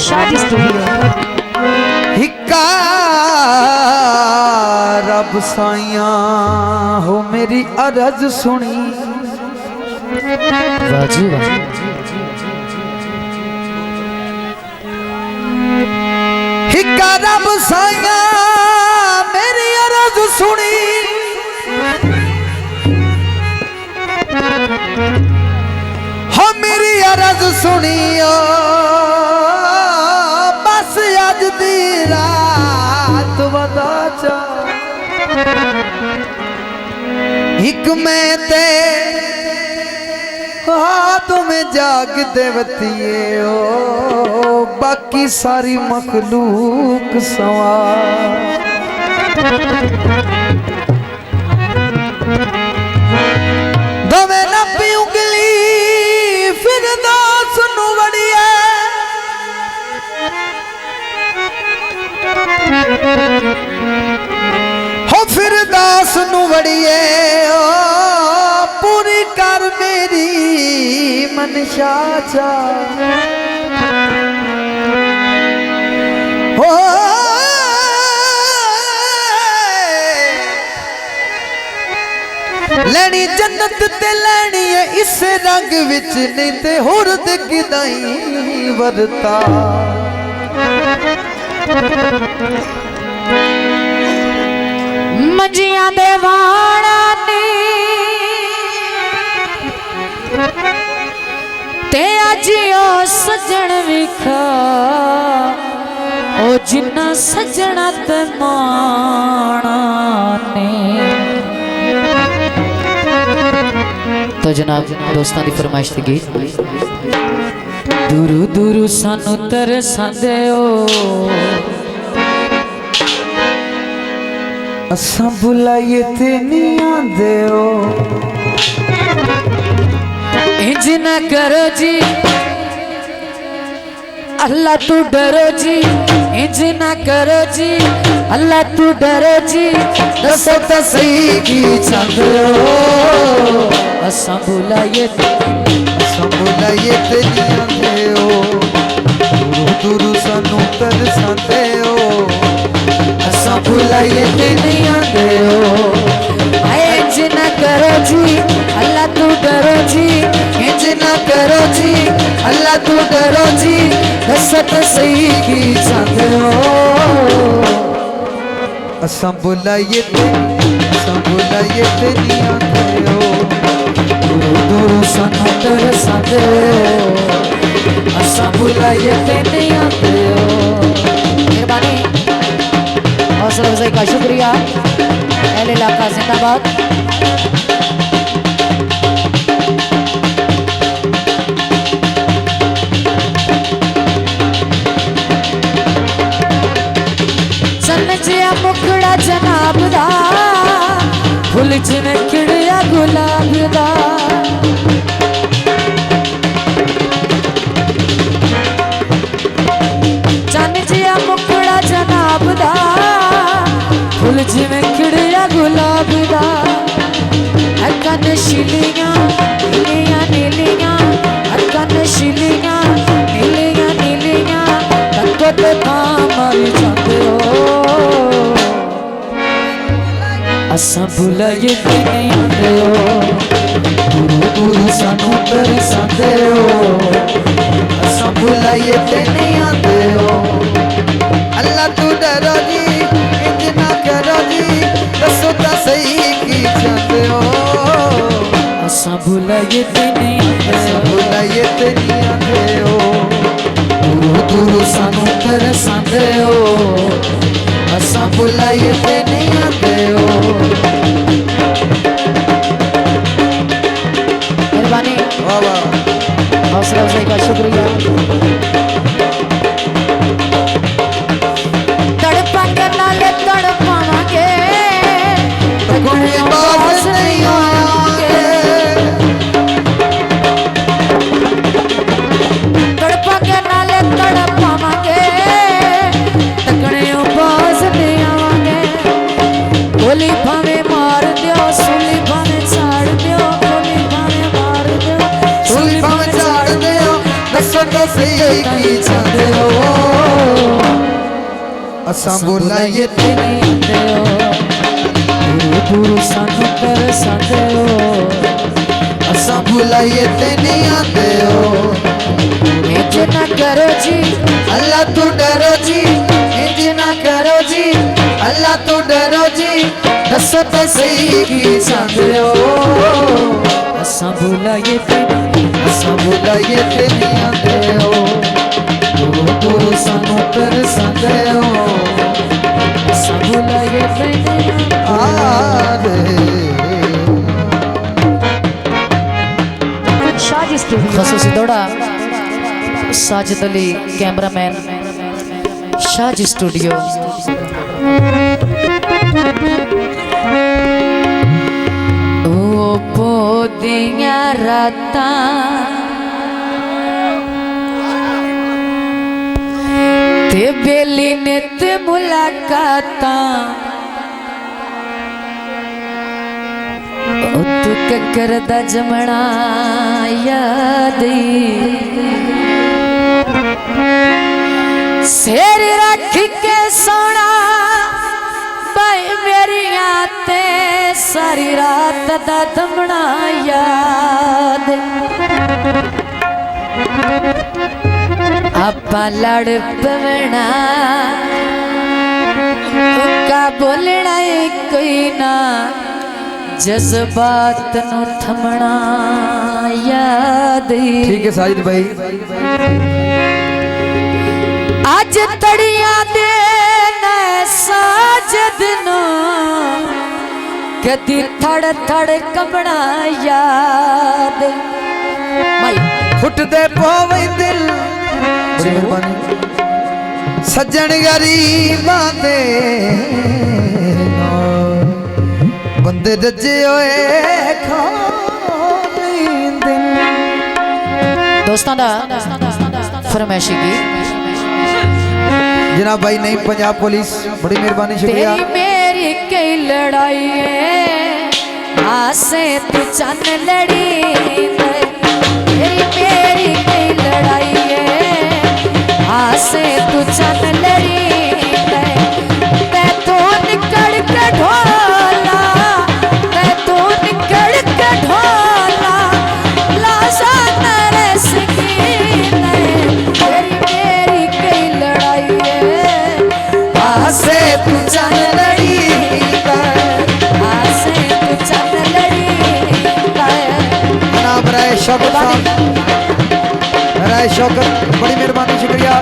शादी स्टूडियो। हिक्का रब साइया हो मेरी अरज सुनी। वाजी वाह। हिक्का रब साइया मेरी अरज सुनी। हो मेरी अरज सुनियो बस अज दी रात वदा चा। हिक मैं ते तुम्हें जाग देवतिए ओ बाकी सारी मखलूक सवा। दमे नपी उंगली फिर दास नु वड़िए। हो फिर दास नु वड़िए ओ पूरी कर मेरी मनशा चा। हो लैनी जन्नत ते लैनी है इस रंग विच नहीं ते होर दिखदाई वरता। मंजियां दे वाणा ने ते अज ओ सजण विखा ओ जिन्ना सजना ते माणा ने। तो जनाब दोस्तां दी फरमाइश ते गीत दूरू दूरू सानू तरसांदे ओ असां बुलाइए ते नहीं आंदे ओ। इंज न करो जी अल्लाह तू डरो जी। इंज न करो जी अल्लाह तू डरो जी। दसो तो सही की चाहते हो। असां बुलाइए ते नहीं आंदे ओ। दूरू दूरू सानू तरसांदे ओ। असां बुलाइए ते नहीं आंदे ओ। इंज न करो जी अल्लाह तू डरो जी। इंज न करो जी अल्लाह तू डरो जी। दसो तो सही की चाहते हो। असां बुलाइए ते नहीं आंदे ओ। दूरू दूरू सानू तरसांदे ओ। असां बुलाइए ते नहीं आंदे ओ। मेहरबानी हौसला अफजाई का शुक्रिया। अहले इलाका जिंदाबाद। चल जिया मुखड़ा जनाब दा फुल जिवें खिड़िया गुलाब दा। चल जिया मुखड़ा जनाब दा फुल जिवें खिड़िया गुलाब दा। अक्कां नशीलियां नीलियां नीलियां अक्कां नशीलियां नीलियां नीलियां तक्को ते मारी जांदे हो। असां बुलाइए ते नहीं आंदे ओ। दूरू दूरू सानू तरसांदे ओ। असां बुलाइए ते नहीं आंदे ओ। अल्लाह तू डरो जी इंज ना करो जी। दसो तो सही की चाहते हो। असां बुलाइए ते नहीं आंदे ओ। बुलाइए ते नहीं आंदे ओ। दूरू दूरू सानू तरसांदे ओ। असां बुलाइए ते नहीं आंदे ओ। मेहरबानी वाह वाह। हौसला अफजाई का शुक्रिया। तड़पांगे नाले तड़पावांगे कोई बात नहीं आएंगे। तड़पांगे नाले तड़पावांगे तकने बाज नहीं आवांगे। गोली भावें मार दियो सुली भावें छाड़ दियो। गोली भावें मार दियो सुली भावें छाड़ दियो। दसो तो सही असां बुलाइए ते नहीं आंदे हो दूर दूर सानू तरसांदे हो असां बुलाइए ते नहीं आते हो इंज ना करो जी अल्लाह तू डरो जी इंज ना करो जी अल्लाह तू डरो जी दसो तो सही की चाहते हो असां बुलाइए ते असां बुलाइए ते नहीं आते हो दूर दूर सानू तरसांदे हो असां बुलाइए ते शाजी स्टूडियो खसूसी दौड़ा साजिद अली कैमरामैन शाजी स्टूडियो ओ पोदियां रातां ते बेली ने ते मुलाकातां तू ककर दा जमना याद सिर रख के सोना भाई मेरिया ते सारी रात दा दमना याद आपा लड़ पवना का बोलना कोई ना जज्बात नु थमना याद ठीक है साजिद भाई आज तड़िया दे न साजिद नो कदी थड़ थड़ कंबना याद माई फुट दे पोवे दिल बड़ी मेहरबानी सज्जन गरीबां दे बंदे रजे होए दोस्तों दा फरमाइशी की जनाब भाई नहीं पंजाब पुलिस बड़ी मेहरबानी शुक्रिया तेरी मेरी कई लड़ाई है आसे तू चन लड़ी तेरी मेरी कई लड़ाई है आसे तू चन लड़ी ते तो निकल के ढोला तू चल लड़ी जनाब राय शौकत राय शौकत बड़ी मेहरबानी शुक्रिया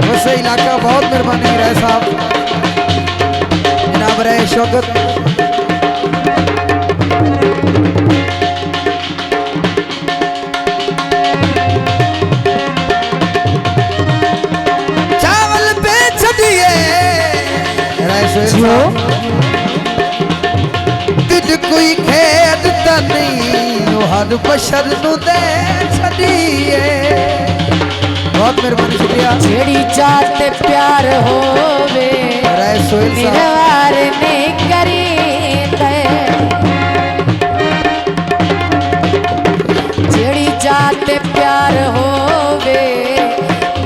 वैसे इलाका बहुत मेहरबानी राय साहब जनाब राय शौकत चावल बेच दिए दिल कोई खेदता नहीं हर बशर नु दे छड़िए बहुत मेहरबानी शुक्रिया जेड़ी जात प्यार होवे निरवार नहीं करी जेड़ी जात प्यार होवे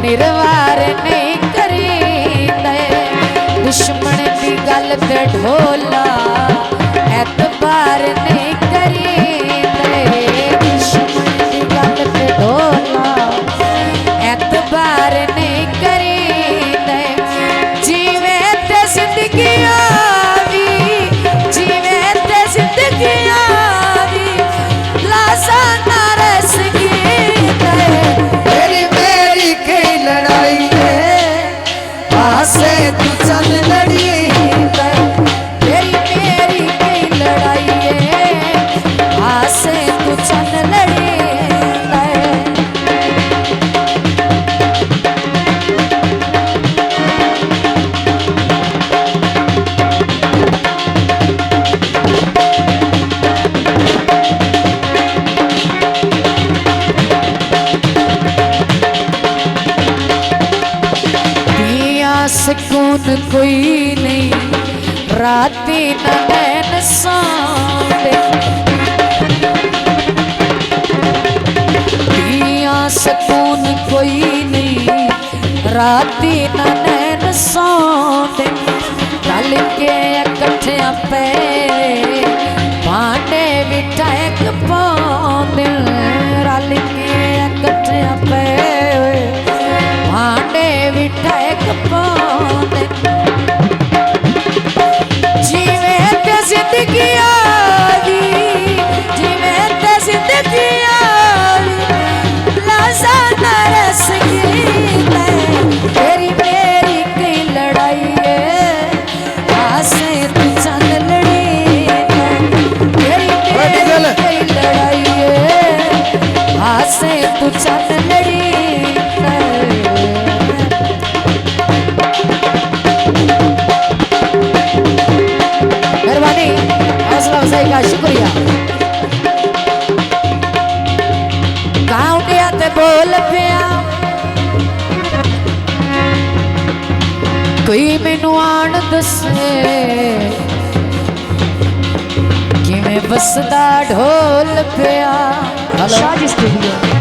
निरवार नहीं करी दुश्मन की गल ते ढोला एतबार नहीं करी दुश्मन की गल ते ढोला एतबार नहीं करी जीवे ते जिंदगी आवी जीवे ते जिंदगी आवी लासा नारस तेरी मेरी कई लड़ाई है आसे तू चल लड़ी तेरी मेरी कई लड़ाई है आसे तू चल लड़ी सुकून कोई नहीं राती न नैन सामने पिया सुकून कोई नहीं राती ना नैन सौंदे रल के इकट्ठियां पे भांडे विठाए पाउंदे रल के इकट्ठियां पे भांडे विठाए पाउंदे जिवें ते जिंदगी आवी जिवें ते जिंदगी आवी लाजा ना रस तेरी मेरी कई लड़ाई है आसे तू चंद लड़ी तेरी मेरी कई लड़ाई है आसे तू चंद लड़ी मेहरबानी हौसला अफजाई का शुक्रिया काउंटिया ते बोल पिया कोई मैनू आन दसे किवें वसदा ढोल पिया। शाह जी स्टूडियो।